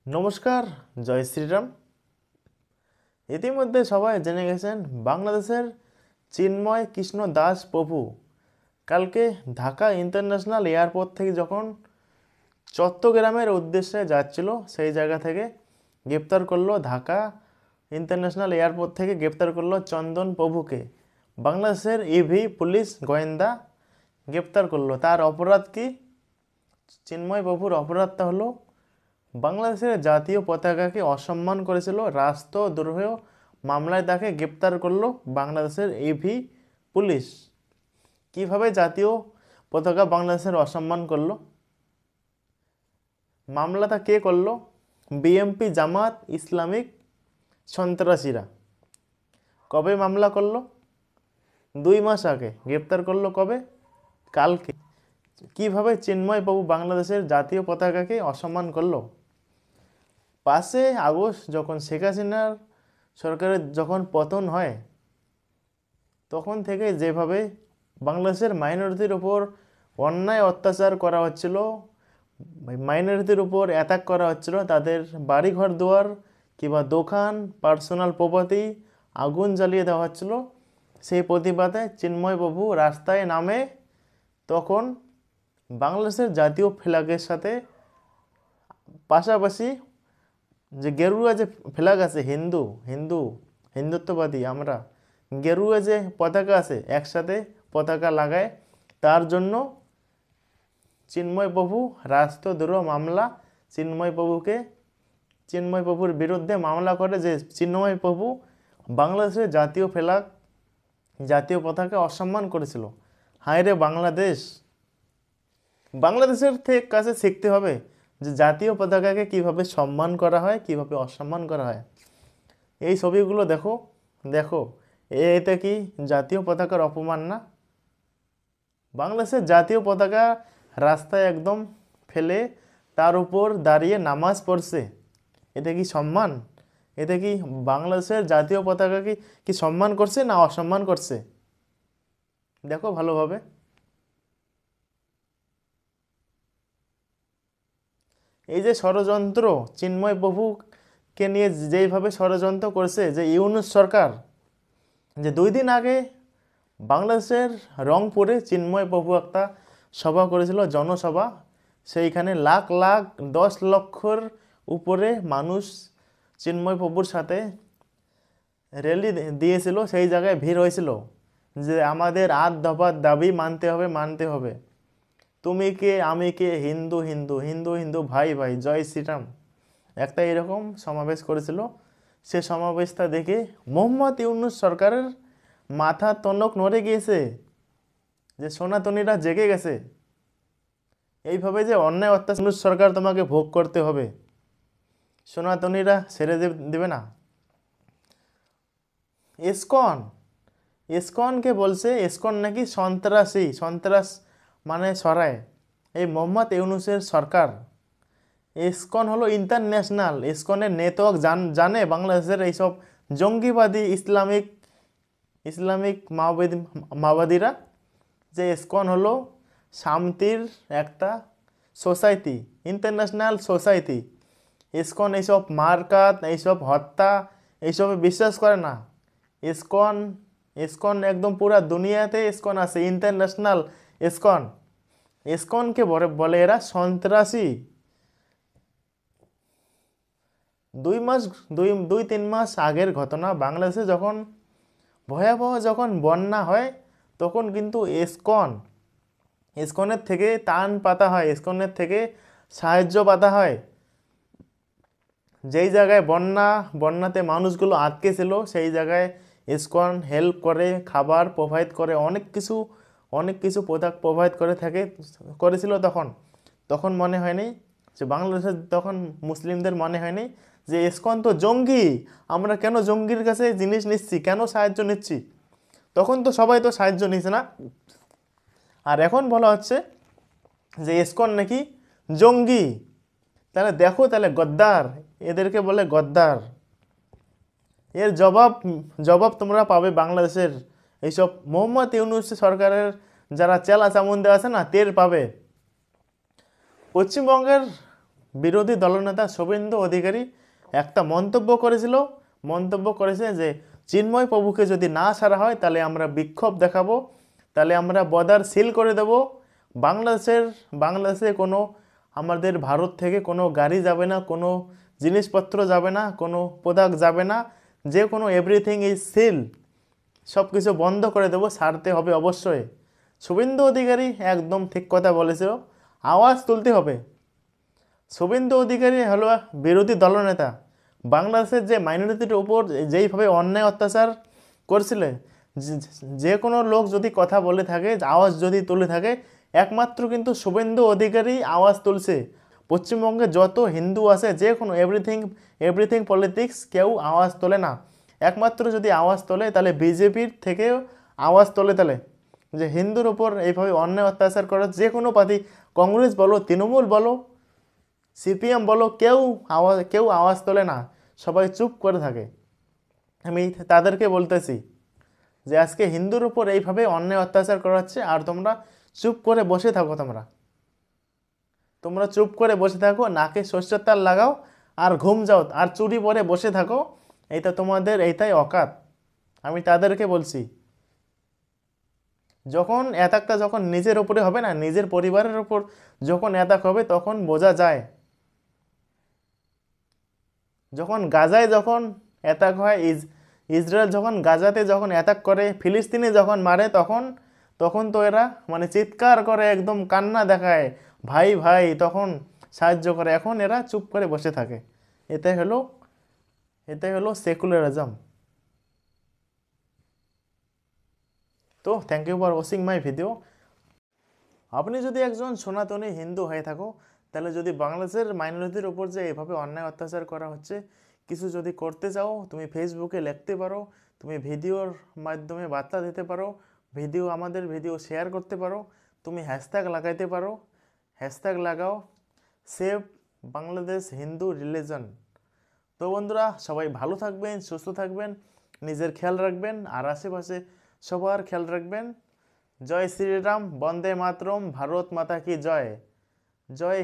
নমস্কার, জয় শ্রীরাম। ইতিমধ্যে সবাই জেনে গেছেন বাংলাদেশের চিন্ময় কৃষ্ণ দাস প্রভু কালকে ঢাকা ইন্টারন্যাশনাল এয়ারপোর্ট থেকে যখন চট্টগ্রামের উদ্দেশ্যে যাচ্ছিল সেই জায়গা থেকে গ্রেপ্তার করলো ঢাকা ইন্টারন্যাশনাল এয়ারপোর্ট থেকে গ্রেপ্তার করলো চন্দন প্রভুকে। বাংলাদেশের ইভি পুলিশ গোয়েন্দা গ্রেপ্তার করলো। তার অপরাধ কি? চিন্ময় প্রভুর অপরাধটা হলো বাংলাদেশের জাতীয় পতাকাকে অসম্মান করেছিল, রাষ্ট্রদ্রোহ মামলায় তাকে গ্রেপ্তার করলো বাংলাদেশের ইভি পুলিশ। কিভাবে জাতীয় পতাকা বাংলাদেশের অসম্মান করলো? মামলাটা কে করলো? বিএমপি জামাত ইসলামিক সন্ত্রাসীরা। কবে মামলা করলো? 2 মাস আগে। গ্রেপ্তার করলো কবে? কালকে। কিভাবে চিন্ময় বাবু বাংলাদেশের জাতীয় পতাকাকে অসম্মান করলো? 5 আগস্ট যখন শেখ হাসিনার সরকারের যখন পতন হয় তখন থেকে যেভাবে বাংলাদেশের মাইনরিটির উপর অন্যায় অত্যাচার করা হচ্ছিল, মাইনরিটির উপর অ্যাটাক করা হচ্ছিল, তাদের বাড়িঘর দুয়ার কিংবা দোকান পার্সোনাল প্রপার্টি আগুন জ্বালিয়ে দেওয়া হচ্ছিল, সেই প্রতিবাদে চিন্ময় বাবু রাস্তায় নামে তখন বাংলাদেশের জাতীয় ফ্ল্যাগের সাথে পাশাপাশি যে গেরুয়া যে ফ্ল্যাগ আছে, হিন্দুত্ববাদী আমরা, গেরুয়া যে পতাকা আছে একসাথে পতাকা লাগায়। তার জন্য চিন্ময় প্রভু রাষ্ট্রদ্রোহ মামলা চিন্ময় প্রভুর বিরুদ্ধে মামলা করে যে চিন্ময় প্রভু বাংলাদেশের জাতীয় ফ্ল্যাগ জাতীয় পতাকা অসম্মান করেছিল। হায় রে বাংলাদেশের কাছে শিখতে হবে যে জাতীয় পতাকাকে কিভাবে সম্মান করা হয়, কিভাবে অসম্মান করা হয়। এই ছবিগুলো দেখো দেখো, এটা কি জাতীয় পতাকার অপমান না? বাংলাদেশের জাতীয় পতাকা রাস্তায় একদম ফেলে তার উপর দাঁড়িয়ে নামাজ পড়ছে, এটা কি সম্মান? এটা কি বাংলাদেশের জাতীয় পতাকাকে কি সম্মান করছে না অসম্মান করছে? দেখো ভালোভাবে। এই যে ষড়যন্ত্র চিন্ময় প্রভুকে নিয়ে যেইভাবে ষড়যন্ত্র করছে যে ইউনূস সরকার, যে 2 দিন আগে বাংলাদেশের রংপুরে চিন্ময় প্রভু একটা সভা করেছিল, জনসভা। সেইখানে লাখ লাখ 10 লক্ষর উপরে মানুষ চিন্ময় প্রভুর সাথে র্যালি দিয়েছিল। সেই জায়গায় ভিড় হয়েছিল যে আমাদের 8 দফার দাবি মানতে হবে। তুমি কে আমি কে, হিন্দু হিন্দু হিন্দু হিন্দু ভাই ভাই, জয় শ্রীরাম, একটা এরকম সমাবেশ করেছিল। সে সমাবেশটা দেখে মোহাম্মদ ইউনূস সরকারের মাথা টনক নড়ে গিয়েছে, যে সনাতনীরা জেগে গেছে। এইভাবে যে অন্যায় অত্যাচার সরকার তোমাকে ভোগ করতে হবে, সনাতনীরা ছেড়ে দেবে না। ইসকনকে বলছে ইসকন নাকি সন্ত্রাস মানে সরায় এই মোহাম্মদ ইউনূসের সরকার। ইসকন হলো ইন্টারন্যাশনাল। ইসকনের নেটওয়ার্ক জানে বাংলাদেশের এইসব জঙ্গিবাদী ইসলামিক মাওবাদীরা যে ইসকন হলো শান্তির একটা সোসাইটি, ইন্টারন্যাশনাল সোসাইটি। ইসকন এইসব মারকাট, এইসব হত্যা, এইসবে বিশ্বাস করে না। ইসকন একদম পুরা দুনিয়াতে ইসকন আছে, ইন্টারন্যাশনাল ইসকনকে বলে এরা সন্ত্রাসী। 2-3 মাস আগের ঘটনা, বাংলাদেশে যখন ভয়াবহ বন্যা হয় তখন কিন্তু ইসকনের থেকে ত্রাণ পাতা হয়, ইসকনের থেকে সাহায্য পাতা হয়। যেই জায়গায় বন্যাতে মানুষগুলো আটকে ছিল সেই জায়গায় ইসকন হেল্প করে, খাবার প্রোভাইড করে, অনেক কিছু প্রোডাক্ট প্রোভাইড করেছিল। তখন মনে হয়নি যে বাংলাদেশের, তখন মুসলিমদের মনে হয়নি যে ইসকন তো জঙ্গি, আমরা কেন জঙ্গির কাছে জিনিস নিচ্ছি, কেন সাহায্য নিচ্ছি? তখন তো সবাই তো সাহায্য নিচ্ছে না। আর এখন বলা হচ্ছে যে ইসকন নাকি জঙ্গি। তাহলে দেখো, তাহলে গদ্দার, এদেরকে বলে গদ্দার। এর জবাব তোমরা পাবে বাংলাদেশের এইসব মোহাম্মদ ইউনূস সরকারের যারা চেলা চামুন্ডা আছে না, টের পাবে। পশ্চিমবঙ্গের বিরোধী দলনেতা শুভেন্দু অধিকারী একটা মন্তব্য করেছে যে চিন্ময় প্রভুকে যদি না ছাড়া হয় তাহলে আমরা বিক্ষোভ দেখাবো, তাহলে আমরা বর্ডার সিল করে দেব। বাংলাদেশে কোনো আমাদের ভারত থেকে কোনো গাড়ি যাবে না, কোনো জিনিসপত্র যাবে না, কোনো প্রোডাক্ট যাবে না, যে কোনো এভরিথিং ইজ সিল, সব কিছু বন্ধ করে দেবো, ছাড়তে হবে অবশ্যই। শুভেন্দু অধিকারী একদম ঠিক কথা বলেছিল, আওয়াজ তুলতে হবে। শুভেন্দু অধিকারী হলো বিরোধী দলনেতা, বাংলাদেশের যে মাইনরিটির উপর যেইভাবে অন্যায় অত্যাচার করছিলে, যে কোনো লোক যদি কথা বলে থাকে, আওয়াজ যদি তুলে থাকে, একমাত্র কিন্তু শুভেন্দু অধিকারী আওয়াজ তুলছে। পশ্চিমবঙ্গে যত হিন্দু আছে, যে কোনো এভরিথিং পলিটিক্স কেউ আওয়াজ তোলে না, একমাত্র যদি আওয়াজ তোলে তাহলে বিজেপির থেকেও আওয়াজ তোলে। তাহলে যে হিন্দুর ওপর এইভাবে অন্যায় অত্যাচার করা, যে কোনো পার্টি, কংগ্রেস বলো, তৃণমূল বলো, সিপিএম বলো, কেউ আওয়াজ তোলে না, সবাই চুপ করে থাকে। আমি তাদেরকে বলতেছি যে আজকে হিন্দুর উপর এইভাবে অন্যায় অত্যাচার করা হচ্ছে, আর তোমরা চুপ করে বসে থাকো। তোমরা চুপ করে বসে থাকো, নাকে সর্ষের তেল লাগাও আর ঘুম যাও, আর চুরি পরে বসে থাকো। এইটাই অকাত। আমি তাদেরকে বলছি, যখন অ্যাটাকটা যখন নিজের উপরে হবে না, নিজের পরিবারের উপর যখন অ্যাটাক হবে, তখন বোঝা যায়। যখন গাজায় যখন অ্যাটাক হয়, ইসরায়েল যখন গাজাতে যখন অ্যাটাক করে, ফিলিস্তিনে যখন মারে, তখন তো এরা মানে চিৎকার করে, একদম কান্না দেখায়, ভাই ভাই, তখন সাহায্য করে। এখন এরা চুপ করে বসে থাকে। এটাই হলো সেকুলারিজম। তো thank you for watching my video. আপনি যদি একজন সনাতনী হিন্দু হয়ে থাকো, তাহলে যদি বাংলাদেশের মাইনরিটির উপর যে এভাবে অন্যায় অত্যাচার করা হচ্ছে, কিছু যদি করতে চাও, তুমি ফেসবুকে লিখতে পারো, তুমি ভিডিওর মাধ্যমে বার্তা দিতে পারো, আমাদের ভিডিও শেয়ার করতে পারো, তুমি হ্যাশট্যাগ লাগাইতে পারো, হ্যাশট্যাগ লাগাও, সেভ বাংলাদেশ হিন্দু রিলিজন। তো বন্ধুরা, সবাই ভালো থাকবেন, সুস্থ থাকবেন, নিজের খেয়াল রাখবেন, আর আশেপাশে সবার খেয়াল রাখবেন। জয় শ্রীরাম, বন্দে মাতরম, ভারত মাতা কি জয়। জয়।